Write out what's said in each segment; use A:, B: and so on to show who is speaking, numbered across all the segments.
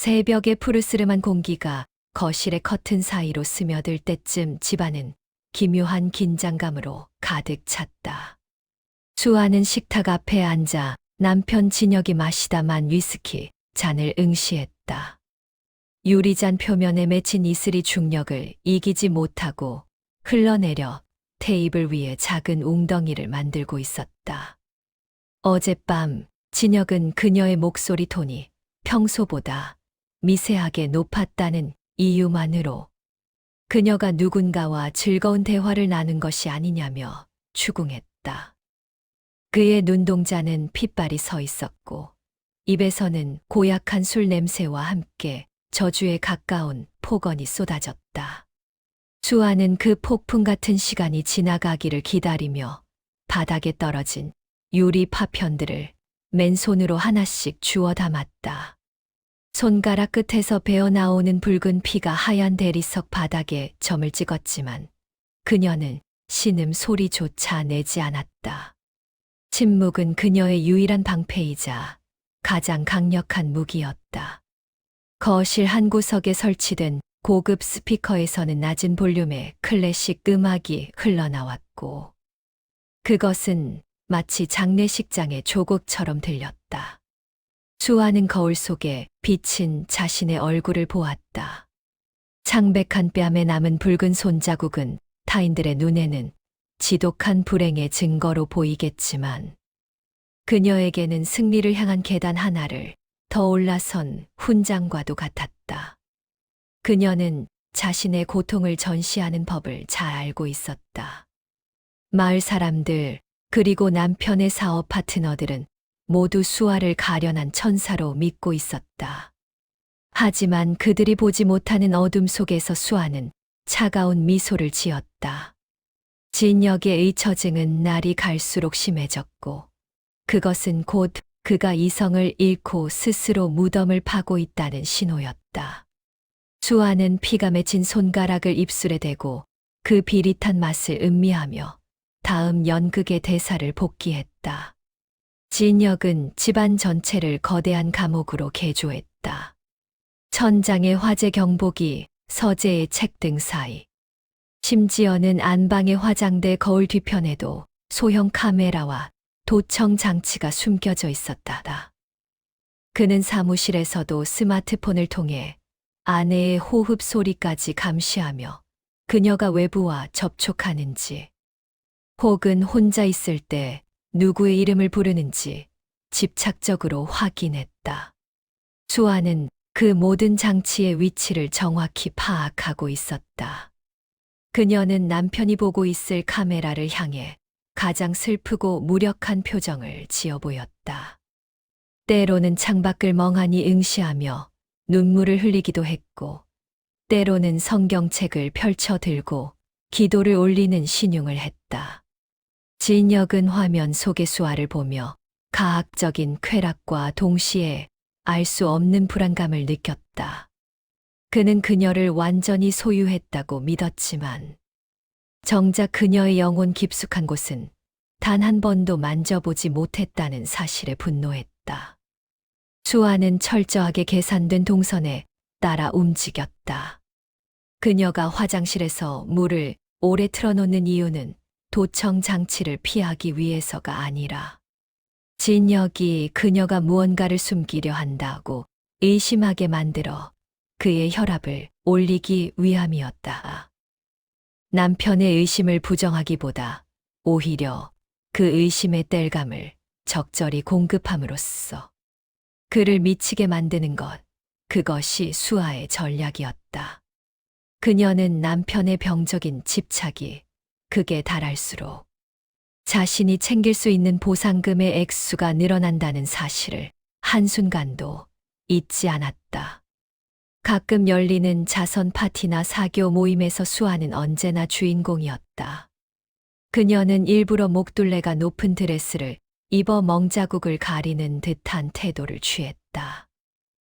A: 새벽의 푸르스름한 공기가 거실의 커튼 사이로 스며들 때쯤 집안은 기묘한 긴장감으로 가득 찼다. 수아는 식탁 앞에 앉아 남편 진혁이 마시다만 위스키 잔을 응시했다. 유리잔 표면에 맺힌 이슬이 중력을 이기지 못하고 흘러내려 테이블 위에 작은 웅덩이를 만들고 있었다. 어젯밤 진혁은 그녀의 목소리 톤이 평소보다 미세하게 높았다는 이유만으로 그녀가 누군가와 즐거운 대화를 나눈 것이 아니냐며 추궁했다. 그의 눈동자는 핏발이 서 있었고 입에서는 고약한 술 냄새와 함께 저주에 가까운 폭언이 쏟아졌다. 수아는 그 폭풍 같은 시간이 지나가기를 기다리며 바닥에 떨어진 유리 파편들을 맨손으로 하나씩 주워 담았다. 손가락 끝에서 배어나오는 붉은 피가 하얀 대리석 바닥에 점을 찍었지만 그녀는 신음 소리조차 내지 않았다. 침묵은 그녀의 유일한 방패이자 가장 강력한 무기였다. 거실 한 구석에 설치된 고급 스피커에서는 낮은 볼륨의 클래식 음악이 흘러나왔고 그것은 마치 장례식장의 조곡처럼 들렸다. 수아는 거울 속에 비친 자신의 얼굴을 보았다. 창백한 뺨에 남은 붉은 손자국은 타인들의 눈에는 지독한 불행의 증거로 보이겠지만 그녀에게는 승리를 향한 계단 하나를 더 올라선 훈장과도 같았다. 그녀는 자신의 고통을 전시하는 법을 잘 알고 있었다. 마을 사람들 그리고 남편의 사업 파트너들은 모두 수아를 가련한 천사로 믿고 있었다. 하지만 그들이 보지 못하는 어둠 속에서 수아는 차가운 미소를 지었다. 진혁의 의처증은 날이 갈수록 심해졌고 그것은 곧 그가 이성을 잃고 스스로 무덤을 파고 있다는 신호였다. 수아는 피가 맺힌 손가락을 입술에 대고 그 비릿한 맛을 음미하며 다음 연극의 대사를 복기했다. 진혁은 집안 전체를 거대한 감옥으로 개조했다. 천장의 화재 경보기, 서재의 책등 사이, 심지어는 안방의 화장대 거울 뒤편에도 소형 카메라와 도청 장치가 숨겨져 있었다. 그는 사무실에서도 스마트폰을 통해 아내의 호흡 소리까지 감시하며 그녀가 외부와 접촉하는지, 혹은 혼자 있을 때 누구의 이름을 부르는지 집착적으로 확인했다. 수아는 그 모든 장치의 위치를 정확히 파악하고 있었다. 그녀는 남편이 보고 있을 카메라를 향해 가장 슬프고 무력한 표정을 지어 보였다. 때로는 창밖을 멍하니 응시하며 눈물을 흘리기도 했고, 때로는 성경책을 펼쳐 들고 기도를 올리는 신용을 했다. 진혁은 화면 속의 수아를 보며 가학적인 쾌락과 동시에 알 수 없는 불안감을 느꼈다. 그는 그녀를 완전히 소유했다고 믿었지만 정작 그녀의 영혼 깊숙한 곳은 단 한 번도 만져보지 못했다는 사실에 분노했다. 수아는 철저하게 계산된 동선에 따라 움직였다. 그녀가 화장실에서 물을 오래 틀어놓는 이유는 도청 장치를 피하기 위해서가 아니라 진혁이 그녀가 무언가를 숨기려 한다고 의심하게 만들어 그의 혈압을 올리기 위함이었다. 남편의 의심을 부정하기보다 오히려 그 의심의 땔감을 적절히 공급함으로써 그를 미치게 만드는 것, 그것이 수아의 전략이었다. 그녀는 남편의 병적인 집착이 극에 달할수록 자신이 챙길 수 있는 보상금의 액수가 늘어난다는 사실을 한순간도 잊지 않았다. 가끔 열리는 자선 파티나 사교 모임에서 수아는 언제나 주인공이었다. 그녀는 일부러 목둘레가 높은 드레스를 입어 멍자국을 가리는 듯한 태도를 취했다.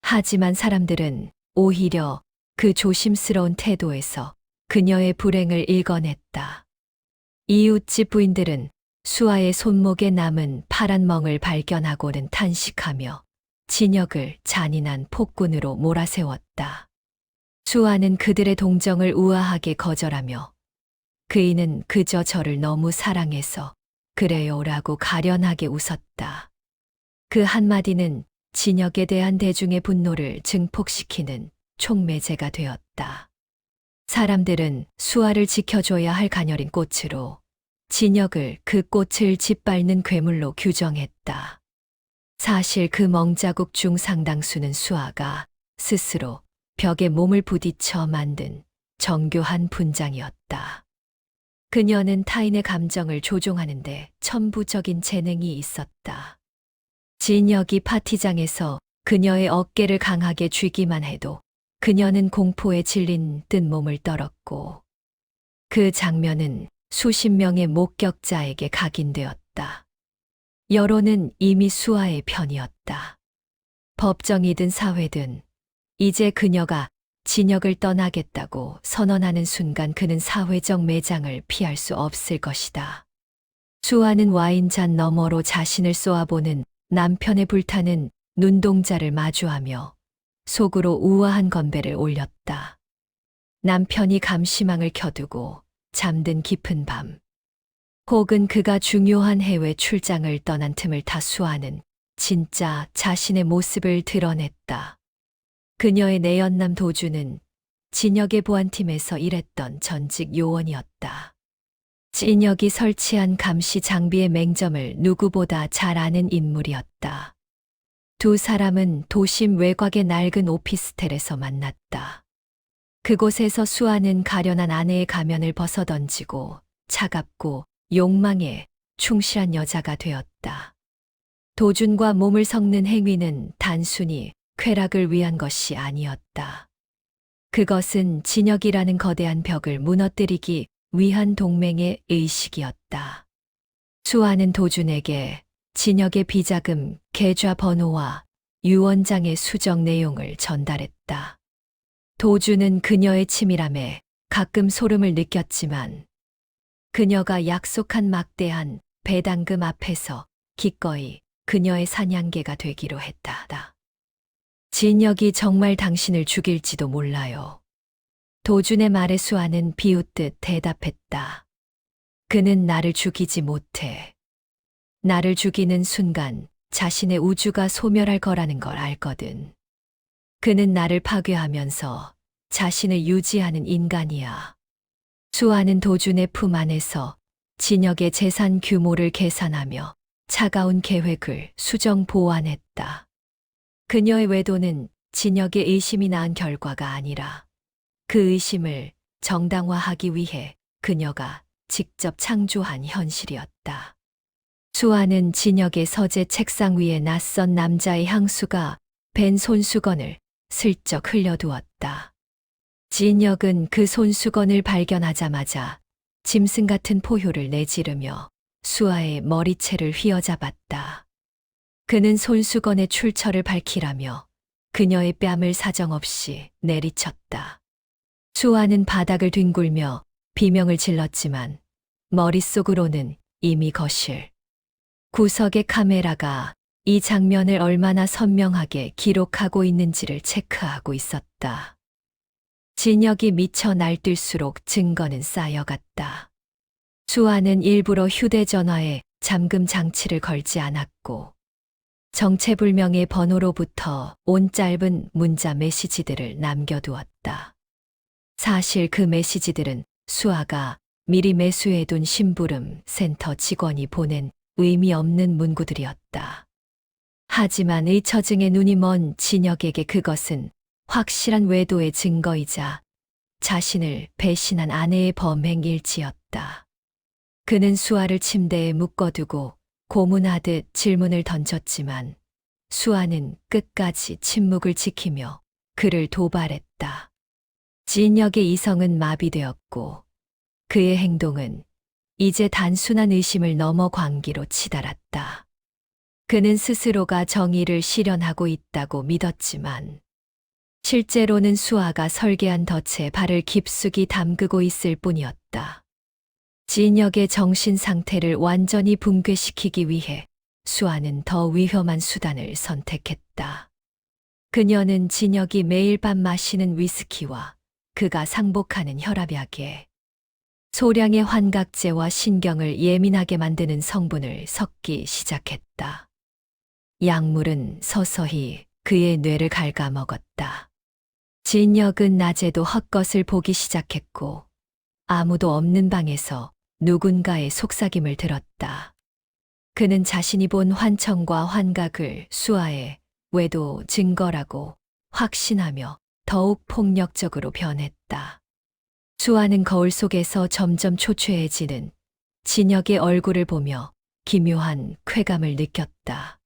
A: 하지만 사람들은 오히려 그 조심스러운 태도에서 그녀의 불행을 읽어냈다. 이웃집 부인들은 수아의 손목에 남은 파란 멍을 발견하고는 탄식하며 진혁을 잔인한 폭군으로 몰아세웠다. 수아는 그들의 동정을 우아하게 거절하며 그이는 그저 저를 너무 사랑해서 그래요라고 가련하게 웃었다. 그 한마디는 진혁에 대한 대중의 분노를 증폭시키는 촉매제가 되었다. 사람들은 수아를 지켜줘야 할 가녀린 꽃으로 진혁을 그 꽃을 짓밟는 괴물로 규정했다. 사실 그 멍자국 중 상당수는 수아가 스스로 벽에 몸을 부딪혀 만든 정교한 분장이었다. 그녀는 타인의 감정을 조종하는데 천부적인 재능이 있었다. 진혁이 파티장에서 그녀의 어깨를 강하게 쥐기만 해도 그녀는 공포에 질린 듯 몸을 떨었고 그 장면은 수십 명의 목격자에게 각인되었다. 여론은 이미 수아의 편이었다. 법정이든 사회든 이제 그녀가 진혁을 떠나겠다고 선언하는 순간 그는 사회적 매장을 피할 수 없을 것이다. 수아는 와인잔 너머로 자신을 쏘아보는 남편의 불타는 눈동자를 마주하며 속으로 우아한 건배를 올렸다. 남편이 감시망을 켜두고 잠든 깊은 밤, 혹은 그가 중요한 해외 출장을 떠난 틈을 타 수아는 진짜 자신의 모습을 드러냈다. 그녀의 내연남 도주는 진혁의 보안팀에서 일했던 전직 요원이었다. 진혁이 설치한 감시 장비의 맹점을 누구보다 잘 아는 인물이었다. 두 사람은 도심 외곽의 낡은 오피스텔에서 만났다. 그곳에서 수아는 가련한 아내의 가면을 벗어던지고 차갑고 욕망에 충실한 여자가 되었다. 도준과 몸을 섞는 행위는 단순히 쾌락을 위한 것이 아니었다. 그것은 진혁이라는 거대한 벽을 무너뜨리기 위한 동맹의 의식이었다. 수아는 도준에게 진혁의 비자금 계좌 번호와 유언장의 수정 내용을 전달했다. 도준은 그녀의 치밀함에 가끔 소름을 느꼈지만 그녀가 약속한 막대한 배당금 앞에서 기꺼이 그녀의 사냥개가 되기로 했다. 진혁이 정말 당신을 죽일지도 몰라요. 도준의 말에 수아는 비웃듯 대답했다. 그는 나를 죽이지 못해. 나를 죽이는 순간 자신의 우주가 소멸할 거라는 걸 알거든. 그는 나를 파괴하면서 자신을 유지하는 인간이야. 수아는 도준의 품 안에서 진혁의 재산 규모를 계산하며 차가운 계획을 수정 보완했다. 그녀의 외도는 진혁의 의심이 낳은 결과가 아니라 그 의심을 정당화하기 위해 그녀가 직접 창조한 현실이었다. 수아는 진혁의 서재 책상 위에 낯선 남자의 향수가 밴 손수건을 슬쩍 흘려두었다. 진혁은 그 손수건을 발견하자마자 짐승 같은 포효를 내지르며 수아의 머리채를 휘어잡았다. 그는 손수건의 출처를 밝히라며 그녀의 뺨을 사정없이 내리쳤다. 수아는 바닥을 뒹굴며 비명을 질렀지만 머릿속으로는 이미 거실 구석의 카메라가 이 장면을 얼마나 선명하게 기록하고 있는지를 체크하고 있었다. 진혁이 미쳐 날뛸수록 증거는 쌓여갔다. 수아는 일부러 휴대전화에 잠금 장치를 걸지 않았고 정체불명의 번호로부터 온 짧은 문자 메시지들을 남겨두었다. 사실 그 메시지들은 수아가 미리 매수해둔 심부름 센터 직원이 보낸 의미 없는 문구들이었다. 하지만 의처증에 눈이 먼 진혁에게 그것은 확실한 외도의 증거이자 자신을 배신한 아내의 범행 일지였다. 그는 수아를 침대에 묶어두고 고문하듯 질문을 던졌지만 수아는 끝까지 침묵을 지키며 그를 도발했다. 진혁의 이성은 마비되었고 그의 행동은 이제 단순한 의심을 넘어 광기로 치달았다. 그는 스스로가 정의를 실현하고 있다고 믿었지만 실제로는 수아가 설계한 덫에 발을 깊숙이 담그고 있을 뿐이었다. 진혁의 정신 상태를 완전히 붕괴시키기 위해 수아는 더 위험한 수단을 선택했다. 그녀는 진혁이 매일 밤 마시는 위스키와 그가 상복하는 혈압약에 소량의 환각제와 신경을 예민하게 만드는 성분을 섞기 시작했다. 약물은 서서히 그의 뇌를 갉아먹었다. 진혁은 낮에도 헛것을 보기 시작했고 아무도 없는 방에서 누군가의 속삭임을 들었다. 그는 자신이 본 환청과 환각을 수아의 외도 증거라고 확신하며 더욱 폭력적으로 변했다. 수아는 거울 속에서 점점 초췌해지는 진혁의 얼굴을 보며 기묘한 쾌감을 느꼈다.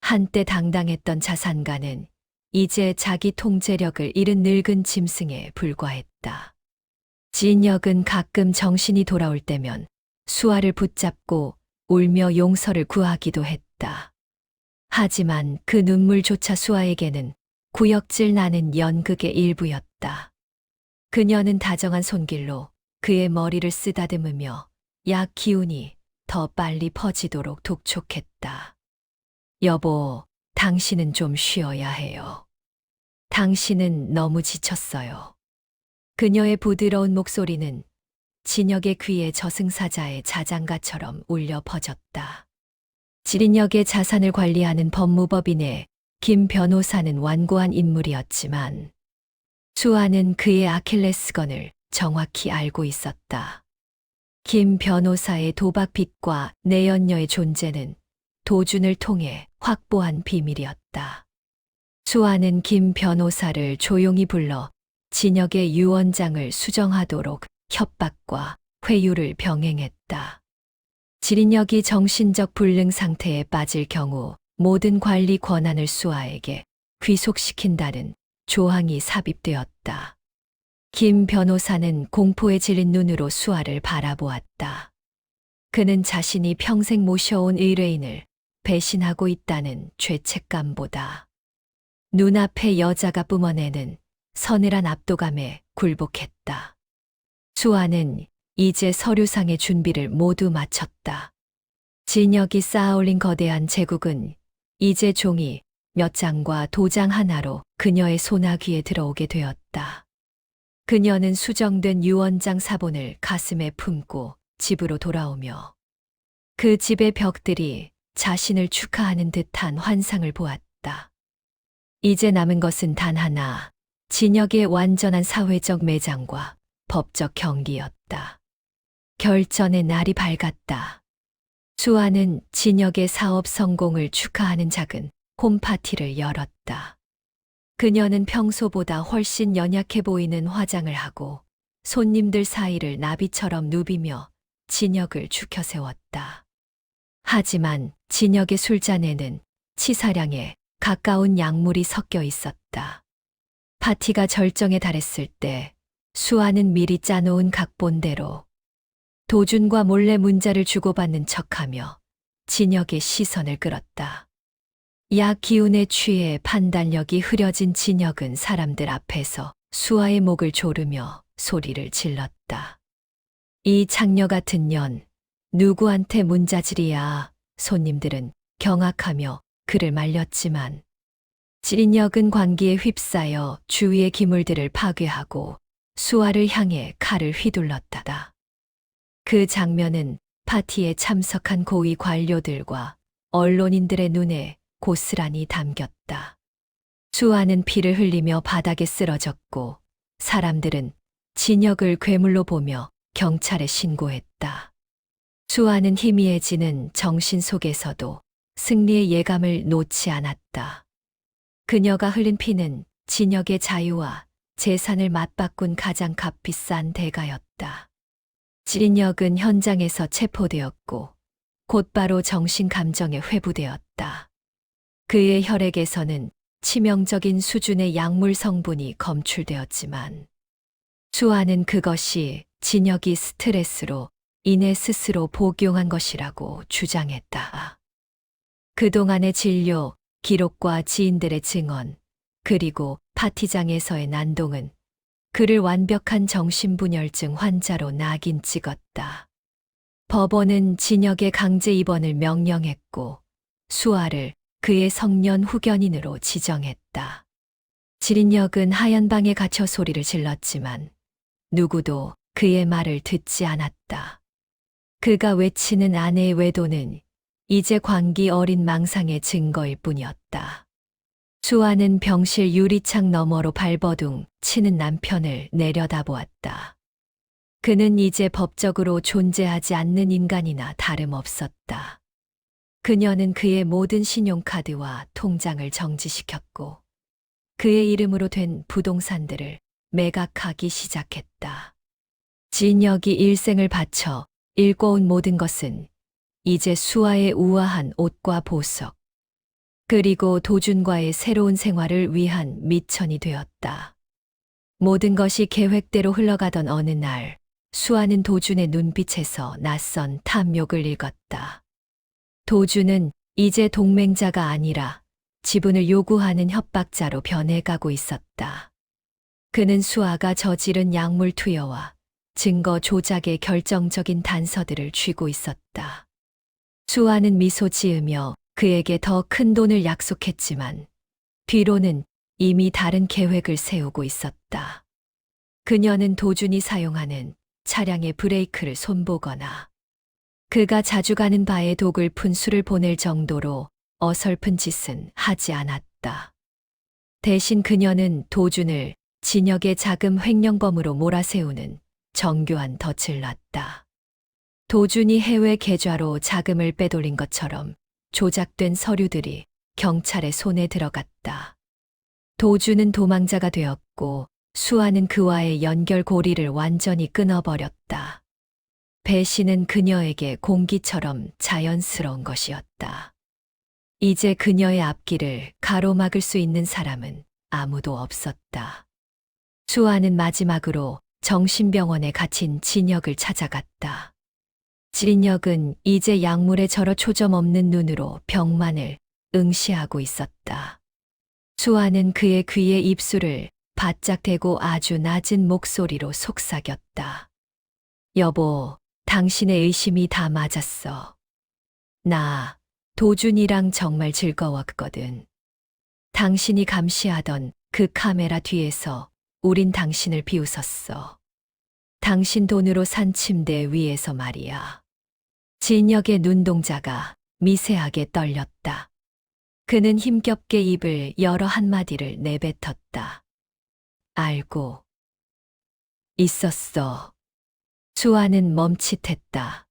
A: 한때 당당했던 자산가는 이제 자기 통제력을 잃은 늙은 짐승에 불과했다. 진혁은 가끔 정신이 돌아올 때면 수아를 붙잡고 울며 용서를 구하기도 했다. 하지만 그 눈물조차 수아에게는 구역질 나는 연극의 일부였다. 그녀는 다정한 손길로 그의 머리를 쓰다듬으며 약 기운이 더 빨리 퍼지도록 독촉했다. 여보, 당신은 좀 쉬어야 해요. 당신은 너무 지쳤어요. 그녀의 부드러운 목소리는 진혁의 귀에 저승사자의 자장가처럼 울려 퍼졌다. 진혁의 자산을 관리하는 법무법인의 김 변호사는 완고한 인물이었지만 수아는 그의 아킬레스건을 정확히 알고 있었다. 김 변호사의 도박빚과 내연녀의 존재는 도준을 통해 확보한 비밀이었다. 수아는 김 변호사를 조용히 불러 진혁의 유언장을 수정하도록 협박과 회유를 병행했다. 진혁이 정신적 불능 상태에 빠질 경우 모든 관리 권한을 수아에게 귀속시킨다는 조항이 삽입되었다. 김 변호사는 공포에 질린 눈으로 수아를 바라보았다. 그는 자신이 평생 모셔온 의뢰인을 배신하고 있다는 죄책감보다 눈앞의 여자가 뿜어내는 서늘한 압도감에 굴복했다. 수아는 이제 서류상의 준비를 모두 마쳤다. 진혁이 쌓아올린 거대한 제국은 이제 종이 몇 장과 도장 하나로 그녀의 소나귀에 들어오게 되었다. 그녀는 수정된 유언장 사본을 가슴에 품고 집으로 돌아오며 그 집의 벽들이 자신을 축하하는 듯한 환상을 보았다. 이제 남은 것은 단 하나, 진혁의 완전한 사회적 매장과 법적 경기였다. 결전의 날이 밝았다. 수아는 진혁의 사업 성공을 축하하는 작은 홈파티를 열었다. 그녀는 평소보다 훨씬 연약해 보이는 화장을 하고 손님들 사이를 나비처럼 누비며 진혁을 추켜세웠다. 하지만 진혁의 술잔에는 치사량에 가까운 약물이 섞여 있었다. 파티가 절정에 달했을 때 수아는 미리 짜놓은 각본대로 도준과 몰래 문자를 주고받는 척하며 진혁의 시선을 끌었다. 약 기운에 취해 판단력이 흐려진 진혁은 사람들 앞에서 수아의 목을 조르며 소리를 질렀다. 이 창녀 같은 년, 누구한테 문자질이야. 손님들은 경악하며 그를 말렸지만 진혁은 광기에 휩싸여 주위의 기물들을 파괴하고 수아를 향해 칼을 휘둘렀다. 그 장면은 파티에 참석한 고위 관료들과 언론인들의 눈에 고스란히 담겼다. 수아는 피를 흘리며 바닥에 쓰러졌고 사람들은 진혁을 괴물로 보며 경찰에 신고했다. 수아는 희미해지는 정신 속에서도 승리의 예감을 놓지 않았다. 그녀가 흘린 피는 진혁의 자유와 재산을 맞바꾼 가장 값비싼 대가였다. 진혁은 현장에서 체포되었고 곧바로 정신감정에 회부되었다. 그의 혈액에서는 치명적인 수준의 약물 성분이 검출되었지만 수아는 그것이 진혁이 스트레스로 인해 스스로 복용한 것이라고 주장했다. 그동안의 진료, 기록과 지인들의 증언, 그리고 파티장에서의 난동은 그를 완벽한 정신분열증 환자로 낙인 찍었다. 법원은 진혁의 강제 입원을 명령했고 수아를 그의 성년 후견인으로 지정했다. 지린역은 하얀 방에 갇혀 소리를 질렀지만 누구도 그의 말을 듣지 않았다. 그가 외치는 아내의 외도는 이제 광기 어린 망상의 증거일 뿐이었다. 수아는 병실 유리창 너머로 발버둥 치는 남편을 내려다보았다. 그는 이제 법적으로 존재하지 않는 인간이나 다름없었다. 그녀는 그의 모든 신용카드와 통장을 정지시켰고 그의 이름으로 된 부동산들을 매각하기 시작했다. 진혁이 일생을 바쳐 일궈온 모든 것은 이제 수아의 우아한 옷과 보석, 그리고 도준과의 새로운 생활을 위한 미천이 되었다. 모든 것이 계획대로 흘러가던 어느 날, 수아는 도준의 눈빛에서 낯선 탐욕을 읽었다. 도준은 이제 동맹자가 아니라 지분을 요구하는 협박자로 변해가고 있었다. 그는 수아가 저지른 약물 투여와 증거 조작의 결정적인 단서들을 쥐고 있었다. 수아는 미소 지으며 그에게 더 큰 돈을 약속했지만 뒤로는 이미 다른 계획을 세우고 있었다. 그녀는 도준이 사용하는 차량의 브레이크를 손보거나 그가 자주 가는 바에 독을 푼 술을 보낼 정도로 어설픈 짓은 하지 않았다. 대신 그녀는 도준을 진역의 자금 횡령범으로 몰아세우는 정교한 덫을 놨다. 도준이 해외 계좌로 자금을 빼돌린 것처럼 조작된 서류들이 경찰의 손에 들어갔다. 도준은 도망자가 되었고 수아는 그와의 연결고리를 완전히 끊어버렸다. 배신은 그녀에게 공기처럼 자연스러운 것이었다. 이제 그녀의 앞길을 가로막을 수 있는 사람은 아무도 없었다. 수아는 마지막으로 정신병원에 갇힌 진혁을 찾아갔다. 진혁은 이제 약물에 절어 초점 없는 눈으로 병만을 응시하고 있었다. 수아는 그의 귀에 입술을 바짝 대고 아주 낮은 목소리로 속삭였다. 여보, 당신의 의심이 다 맞았어. 나 도준이랑 정말 즐거웠거든. 당신이 감시하던 그 카메라 뒤에서 우린 당신을 비웃었어. 당신 돈으로 산 침대 위에서 말이야. 진혁의 눈동자가 미세하게 떨렸다. 그는 힘겹게 입을 열어 한마디를 내뱉었다. 알고 있었어. 수아는 멈칫했다.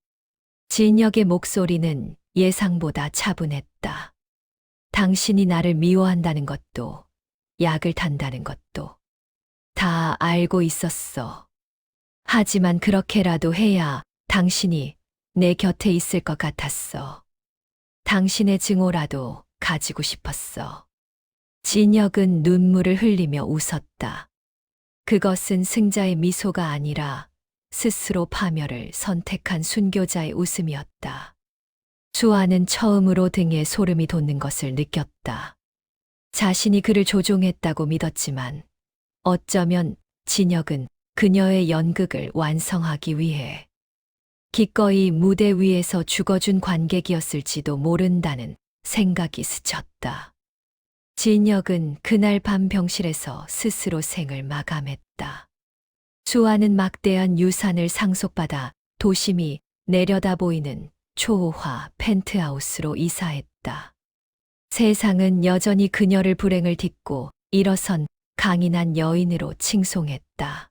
A: 진혁의 목소리는 예상보다 차분했다. 당신이 나를 미워한다는 것도, 약을 탄다는 것도 다 알고 있었어. 하지만 그렇게라도 해야 당신이 내 곁에 있을 것 같았어. 당신의 증오라도 가지고 싶었어. 진혁은 눈물을 흘리며 웃었다. 그것은 승자의 미소가 아니라 스스로 파멸을 선택한 순교자의 웃음이었다. 수아는 처음으로 등에 소름이 돋는 것을 느꼈다. 자신이 그를 조종했다고 믿었지만 어쩌면 진혁은 그녀의 연극을 완성하기 위해 기꺼이 무대 위에서 죽어준 관객이었을지도 모른다는 생각이 스쳤다. 진혁은 그날 밤 병실에서 스스로 생을 마감했다. 수아는 막대한 유산을 상속받아 도심이 내려다 보이는 초호화 펜트하우스로 이사했다. 세상은 여전히 그녀를 불행을 딛고 일어선 강인한 여인으로 칭송했다.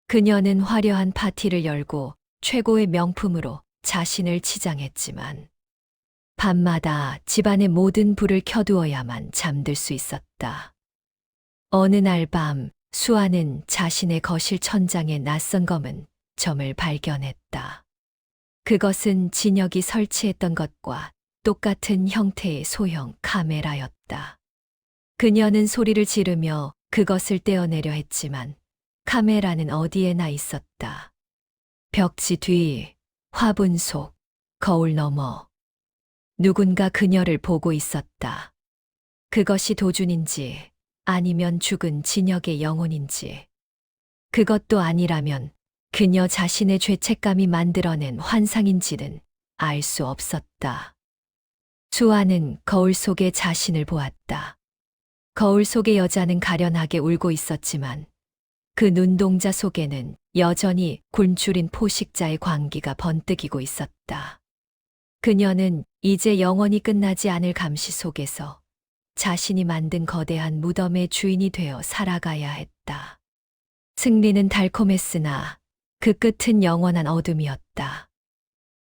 A: 그녀는 화려한 파티를 열고 최고의 명품으로 자신을 치장했지만 밤마다 집안의 모든 불을 켜두어야만 잠들 수 있었다. 어느 날 밤 수아는 자신의 거실 천장에 낯선 검은 점을 발견했다. 그것은 진혁이 설치했던 것과 똑같은 형태의 소형 카메라였다. 그녀는 소리를 지르며 그것을 떼어내려 했지만 카메라는 어디에나 있었다. 벽지 뒤, 화분 속, 거울 너머. 누군가 그녀를 보고 있었다. 그것이 도준인지 아니면 죽은 진혁의 영혼인지. 그것도 아니라면 그녀 자신의 죄책감이 만들어낸 환상인지는 알 수 없었다. 수아는 거울 속에 자신을 보았다. 거울 속의 여자는 가련하게 울고 있었지만 그 눈동자 속에는 여전히 굶주린 포식자의 광기가 번뜩이고 있었다. 그녀는 이제 영원히 끝나지 않을 감시 속에서 자신이 만든 거대한 무덤의 주인이 되어 살아가야 했다. 승리는 달콤했으나 그 끝은 영원한 어둠이었다.